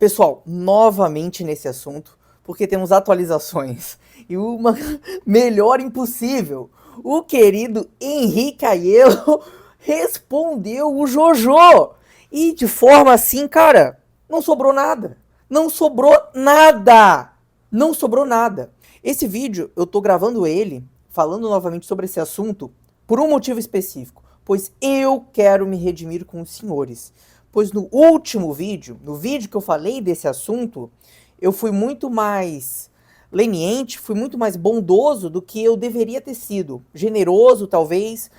Pessoal, novamente nesse assunto, porque temos atualizações e uma melhor impossível. O querido Henrique Aiello respondeu o Jojo. E de forma assim, cara, não sobrou nada. Não sobrou nada. Não sobrou nada. Esse vídeo, eu tô gravando ele, falando novamente sobre esse assunto, por um motivo específico. Pois eu quero me redimir com os senhores. Pois no último vídeo, no vídeo que eu falei desse assunto, eu fui muito mais leniente, fui muito mais bondoso do que eu deveria ter sido. Generoso, talvez,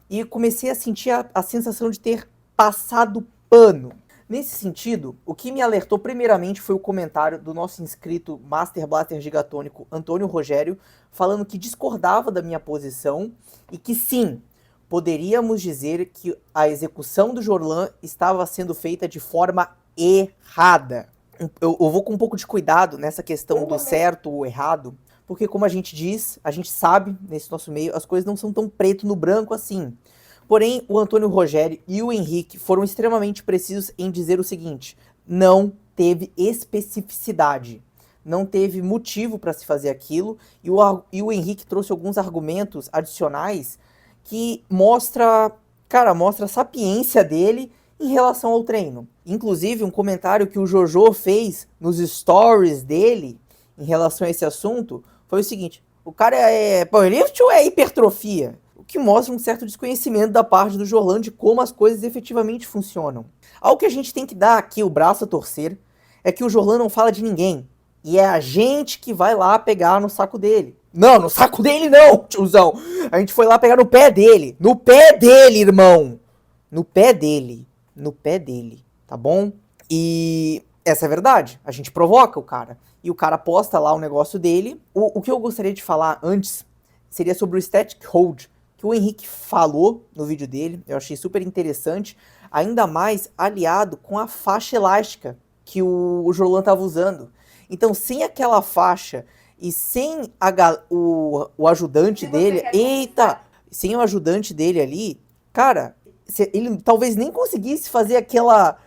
e comecei a sentir a sensação de ter passado pano. Nesse sentido, o que me alertou primeiramente foi o comentário do nosso inscrito Master Blaster Gigatônico Antônio Rogério, falando que discordava da minha posição e que sim, poderíamos dizer que a execução do Jorlan estava sendo feita de forma errada. Eu vou com um pouco de cuidado nessa questão do certo ou errado, porque como a gente diz, a gente sabe, nesse nosso meio, as coisas não são tão preto no branco assim. Porém, o Antônio Rogério e o Henrique foram extremamente precisos em dizer o seguinte: não teve especificidade, não teve motivo para se fazer aquilo, e o Henrique trouxe alguns argumentos adicionais que mostra a sapiência dele em relação ao treino. Inclusive, um comentário que o Jojo fez nos stories dele em relação a esse assunto foi o seguinte: o cara é powerlift ou é hipertrofia? O que mostra um certo desconhecimento da parte do Jorlan de como as coisas efetivamente funcionam. Algo que a gente tem que dar aqui o braço a torcer é que o Jorlan não fala de ninguém. E é a gente que vai lá pegar no saco dele. Não, no saco dele não, tiozão. A gente foi lá pegar no pé dele. No pé dele, irmão. No pé dele. No pé dele, tá bom? E essa é a verdade. A gente provoca o cara. E o cara posta lá o negócio dele. O que eu gostaria de falar antes seria sobre o Static Hold, que o Henrique falou no vídeo dele. Eu achei super interessante. Ainda mais aliado com a faixa elástica que o Jorlan estava usando. Então, sem aquela faixa e sem o ajudante dele... Eita! Sem o ajudante dele ali, cara, ele talvez nem conseguisse fazer aquela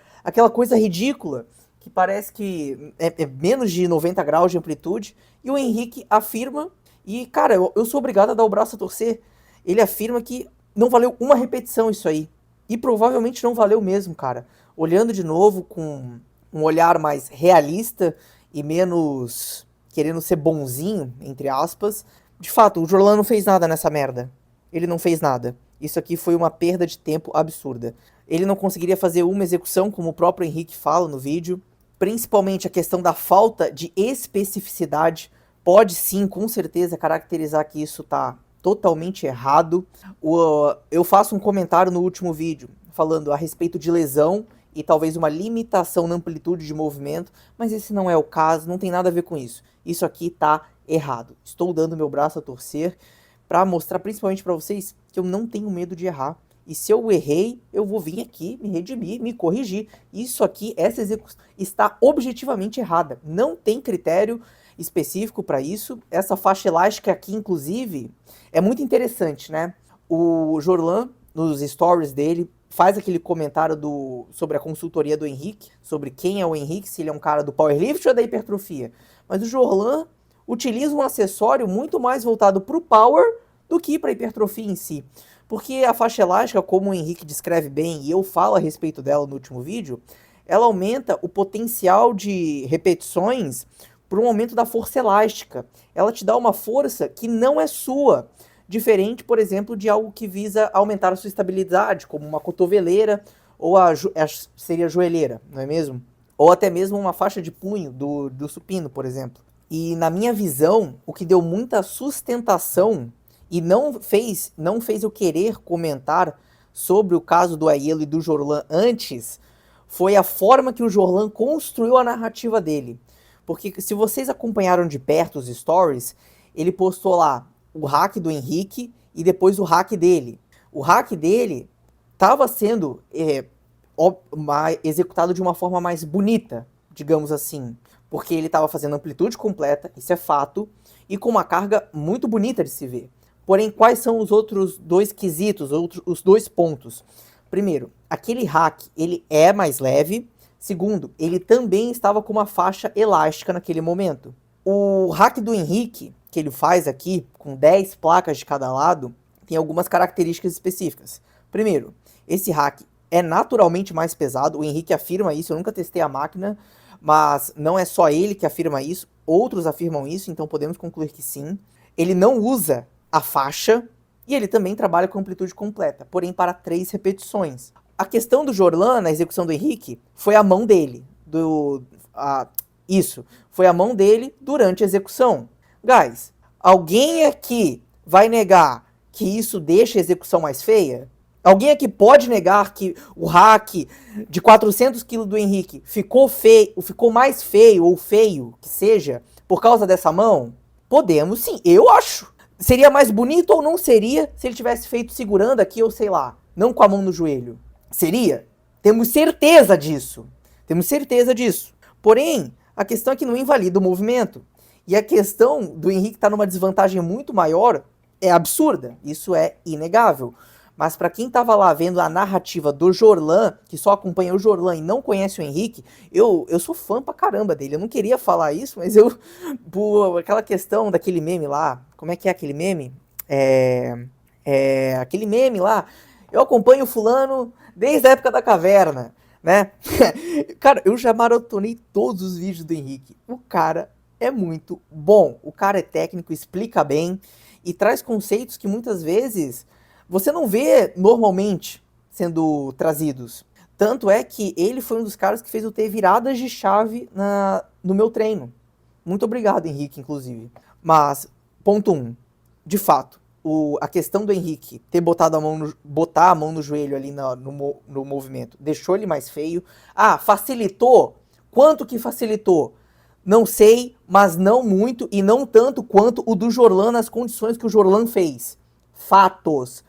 coisa ridícula, que parece que é menos de 90 graus de amplitude. E o Henrique afirma, e cara, eu sou obrigado a dar o braço a torcer. Ele afirma que não valeu uma repetição isso aí. E provavelmente não valeu mesmo, cara. Olhando de novo com um olhar mais realista e menos querendo ser bonzinho, entre aspas. De fato, o Jorlan não fez nada nessa merda. Ele não fez nada. Isso aqui foi uma perda de tempo absurda. Ele não conseguiria fazer uma execução, como o próprio Henrique fala no vídeo. Principalmente a questão da falta de especificidade pode sim, com certeza, caracterizar que isso tá totalmente errado. Eu faço um comentário no último vídeo falando a respeito de lesão e talvez uma limitação na amplitude de movimento, mas esse não é o caso, não tem nada a ver com isso. Isso aqui tá errado. Estou dando meu braço a torcer para mostrar principalmente para vocês que eu não tenho medo de errar. E se eu errei, eu vou vir aqui me redimir, me corrigir. Isso aqui, essa execução está objetivamente errada. Não tem critério específico para isso. Essa faixa elástica aqui, inclusive, é muito interessante, né? O Jorlan, nos stories dele, faz aquele comentário sobre a consultoria do Henrique, sobre quem é o Henrique, se ele é um cara do powerlift ou da hipertrofia. Mas o Jorlan utiliza um acessório muito mais voltado para o power do que para a hipertrofia em si. Porque a faixa elástica, como o Henrique descreve bem, e eu falo a respeito dela no último vídeo, ela aumenta o potencial de repetições por um aumento da força elástica. Ela te dá uma força que não é sua. Diferente, por exemplo, de algo que visa aumentar a sua estabilidade, como uma cotoveleira ou seria a joelheira, não é mesmo? Ou até mesmo uma faixa de punho do supino, por exemplo. E na minha visão, o que deu muita sustentação e não fez eu querer comentar sobre o caso do Aiello e do Jorlan antes, foi a forma que o Jorlan construiu a narrativa dele. Porque se vocês acompanharam de perto os stories, ele postou lá o hack do Henrique e depois o hack dele. O hack dele estava sendo executado de uma forma mais bonita, digamos assim. Porque ele estava fazendo amplitude completa, isso é fato, e com uma carga muito bonita de se ver. Porém, quais são os outros dois quesitos, os dois pontos? Primeiro, aquele hack, ele é mais leve, Segundo, ele também estava com uma faixa elástica naquele momento. O hack do Henrique, que ele faz aqui, com 10 placas de cada lado, tem algumas características específicas. Primeiro, esse hack é naturalmente mais pesado, o Henrique afirma isso, eu nunca testei a máquina, mas não é só ele que afirma isso, outros afirmam isso, então podemos concluir que sim. Ele não usa a faixa, e ele também trabalha com amplitude completa, porém para 3 repetições. A questão do Jorlan, na execução do Henrique, foi a mão dele. Foi a mão dele durante a execução. Guys, alguém aqui vai negar que isso deixa a execução mais feia? Alguém aqui pode negar que o hack de 400 kg do Henrique ficou mais feio, ou feio, que seja, por causa dessa mão? Podemos sim, eu acho. Seria mais bonito ou não seria se ele tivesse feito segurando aqui, ou sei lá, não com a mão no joelho? Seria? Temos certeza disso. Temos certeza disso. Porém, a questão é que não invalida o movimento. E a questão do Henrique estar numa desvantagem muito maior é absurda. Isso é inegável. Mas para quem estava lá vendo a narrativa do Jorlan, que só acompanha o Jorlan e não conhece o Henrique, eu sou fã pra caramba dele. Eu não queria falar isso, mas por aquela questão daquele meme lá, como é que é aquele meme? Aquele meme lá, eu acompanho o fulano desde a época da caverna, né? Cara, eu já maratonei todos os vídeos do Henrique. O cara é muito bom. O cara é técnico, explica bem e traz conceitos que muitas vezes você não vê normalmente sendo trazidos. Tanto é que ele foi um dos caras que fez eu ter viradas de chave no meu treino. Muito obrigado, Henrique, inclusive. Mas, ponto 1. De fato, a questão do Henrique ter botar a mão no joelho ali no movimento deixou ele mais feio. Ah, facilitou? Quanto que facilitou? Não sei, mas não muito e não tanto quanto o do Jorlan nas condições que o Jorlan fez. Fatos.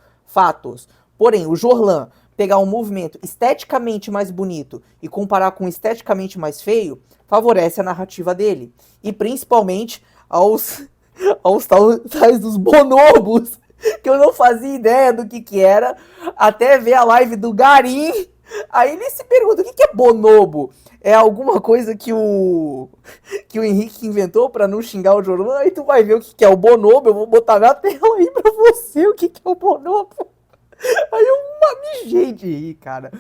Porém, o Jorlan pegar um movimento esteticamente mais bonito e comparar com esteticamente mais feio, favorece a narrativa dele. E principalmente aos tais dos bonobos, que eu não fazia ideia do que era, até ver a live do Garim. Aí ele se pergunta, o que é bonobo? É alguma coisa que o Henrique inventou pra não xingar o Jorlan? Aí tu vai ver o que é o bonobo, eu vou botar na tela aí pra você o que é o bonobo. Aí eu mijei de rir, cara.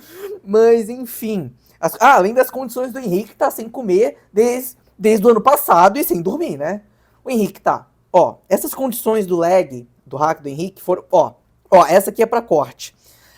Mas, enfim. Além das condições do Henrique, que tá sem comer desde o ano passado e sem dormir, né? O Henrique tá, essas condições do lag, do hack do Henrique foram, essa aqui é pra corte.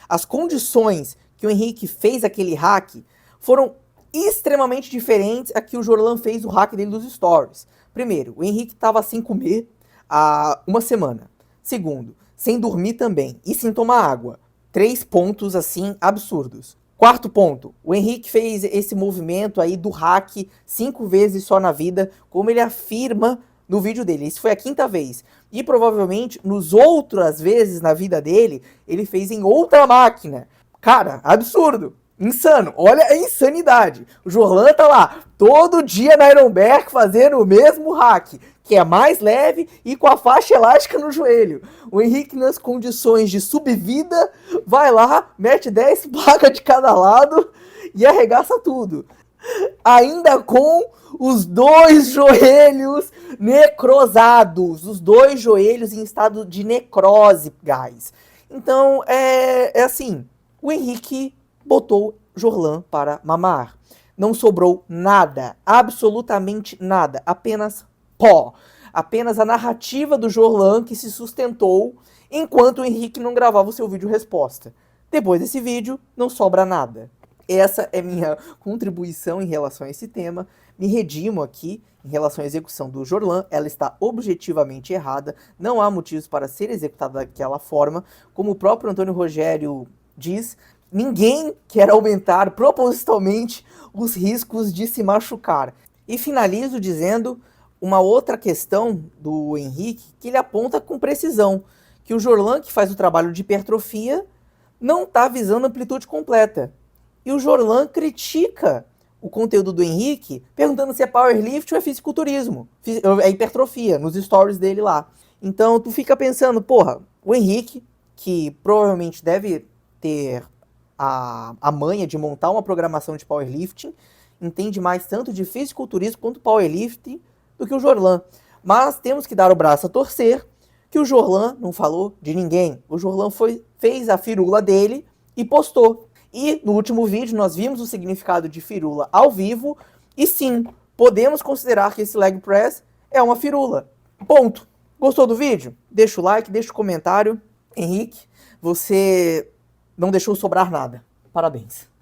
As condições que o Henrique fez aquele hack foram extremamente diferentes a que o Jorlan fez o hack dele dos stories. Primeiro, o Henrique tava sem comer há uma semana. Segundo, sem dormir também e sem tomar água. 3 pontos, assim, absurdos. Quarto ponto, o Henrique fez esse movimento aí do hack 5 vezes só na vida, como ele afirma no vídeo dele. Isso foi a 5ª vez. E provavelmente, nos outras vezes na vida dele, ele fez em outra máquina. Cara, absurdo. Insano. Olha a insanidade. O Jorlan tá lá todo dia na Ironberg fazendo o mesmo hack, que é mais leve e com a faixa elástica no joelho. O Henrique, nas condições de subvida, vai lá, mete 10 placas de cada lado e arregaça tudo. Ainda com os 2 joelhos necrosados. Os 2 joelhos em estado de necrose, guys. Então, é assim. O Henrique botou Jorlan para mamar. Não sobrou nada. Absolutamente nada. Apenas pó. Apenas a narrativa do Jorlan que se sustentou enquanto o Henrique não gravava o seu vídeo resposta. Depois desse vídeo, não sobra nada. Essa é minha contribuição em relação a esse tema. Me redimo aqui em relação à execução do Jorlan. Ela está objetivamente errada. Não há motivos para ser executada daquela forma. Como o próprio Antônio Rogério diz, ninguém quer aumentar propositalmente os riscos de se machucar. E finalizo dizendo uma outra questão do Henrique que ele aponta com precisão. Que o Jorlan, que faz o trabalho de hipertrofia, não está visando amplitude completa. E o Jorlan critica o conteúdo do Henrique, perguntando se é powerlift ou é fisiculturismo. É hipertrofia, nos stories dele lá. Então tu fica pensando, porra, o Henrique, que provavelmente deve ter a manha de montar uma programação de powerlifting, entende mais tanto de fisiculturismo quanto powerlifting do que o Jorlan. Mas temos que dar o braço a torcer, que o Jorlan não falou de ninguém. O Jorlan fez a firula dele e postou. E no último vídeo nós vimos o significado de firula ao vivo, e sim, podemos considerar que esse leg press é uma firula. Ponto. Gostou do vídeo? Deixa o like, deixa o comentário. Henrique, você não deixou sobrar nada. Parabéns.